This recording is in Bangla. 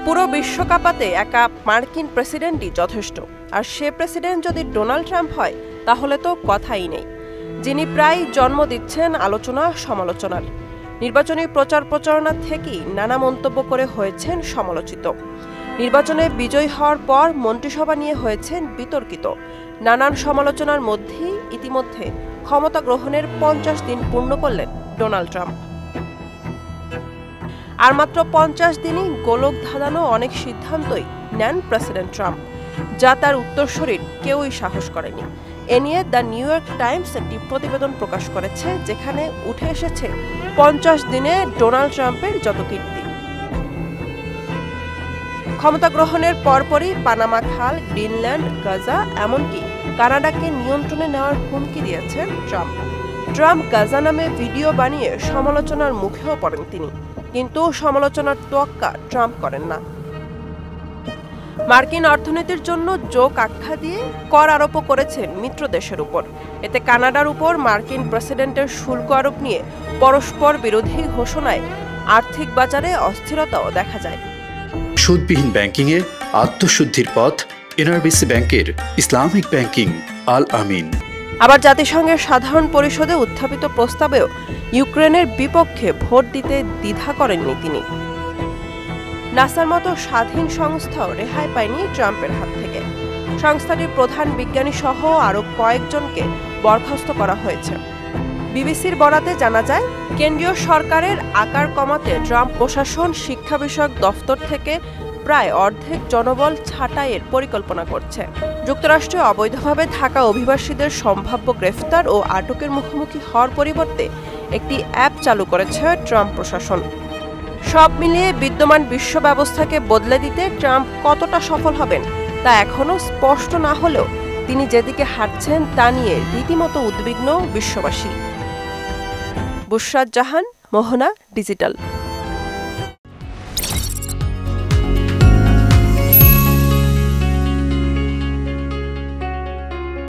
পুরো বিশ্বকাপাতে একা মার্কিন প্রেসিডেন্টই যথেষ্ট, আর সে প্রেসিডেন্ট যদি ডোনাল্ড ট্রাম্প হয় তাহলে তো কথাই নেই, যিনি প্রায় জন্ম দিচ্ছেন আলোচনা সমালোচনার। নির্বাচনী প্রচার প্রচারণা থেকেই নানা মন্তব্য করে হয়েছেন সমালোচিত। নির্বাচনে বিজয়ী হওয়ার পর মন্ত্রিসভা নিয়ে হয়েছেন বিতর্কিত। নানান সমালোচনার মধ্যেই ইতিমধ্যে ক্ষমতা গ্রহণের 50 দিন পূর্ণ করলেন ডোনাল্ড ট্রাম্প। আর মাত্র 50 দিনই গোলক ধাঁধানো অনেক সিদ্ধান্তই নেন প্রেসিডেন্ট ট্রাম্প, যা তার উত্তরসূরির কেউই সাহস করেনি। এ নিয়ে দ্য নিউ ইয়র্ক টাইমস একটি প্রতিবেদন প্রকাশ করেছে, যেখানে উঠে এসেছে 50 দিনে ডোনাল্ড ট্রাম্পের যত কীর্তি। ক্ষমতা গ্রহণের পরপরই পানামা খাল, গ্রিনল্যান্ড, গাজা, এমনকি কানাডাকে নিয়ন্ত্রণে নেওয়ার হুমকি দিয়েছেন ট্রাম্প। গাজা নামে ভিডিও বানিয়ে সমালোচনার মুখেও পড়েন তিনি, কিন্তু সমালোচনার তোয়াক্কা ট্রাম্প করেন না। মার্কিন অর্থনীতির জন্য জোক আখ্যা দিয়ে কর আরোপও করেছেন মিত্র দেশের উপর। এতে কানাডার উপর মার্কিন প্রেসিডেন্টের শুল্ক আরোপ নিয়ে পরস্পর বিরোধী ঘোষণায় আর্থিক বাজারে অস্থিরতাও দেখা যায়। সুদবিহীন ব্যাংকিংয়ে আত্মশুদ্ধির পথ এনআরবিসি ব্যাংকের ইসলামিক ব্যাংকিং আল আমিন। আবার জাতিসংঘের সাধারণ পরিষদে উত্থাপিত প্রস্তাবেও ইউক্রেনের বিপক্ষে ভোট দিতে দ্বিধা করেননি তিনি। নাসার মতো স্বাধীন সংস্থাও রেহাই পায়নি ট্রাম্পের হাত থেকে। সংস্থাটির প্রধান বিজ্ঞানী সহ আরও কয়েকজনকে বরখাস্ত করা হয়েছে। বিবিসির বরাতে জানা যায়, কেন্দ্রীয় সরকারের আকার কমাতে ট্রাম্প প্রশাসন শিক্ষা বিষয়ক দফতর থেকে প্রায় অর্ধেক জনবল ছাঁটাইয়ের পরিকল্পনা করছে। যুক্তরাষ্ট্রে অবৈধভাবে থাকা অভিবাসীদের সম্ভাব্য গ্রেফতার ও আটকের মুখোমুখি হওয়ার পরিবর্তে একটি অ্যাপ চালু করেছে ট্রাম্প প্রশাসন। সব মিলিয়ে বিদ্যমান বিশ্ব ব্যবস্থাকে বদলে দিতে ট্রাম্প কতটা সফল হবেন তা এখনো স্পষ্ট না হলেও তিনি যেদিকে হাঁটছেন তা নিয়ে রীতিমতো উদ্বিগ্ন বিশ্ববাসী। বুশরাত জাহান, মোহনা ডিজিটাল।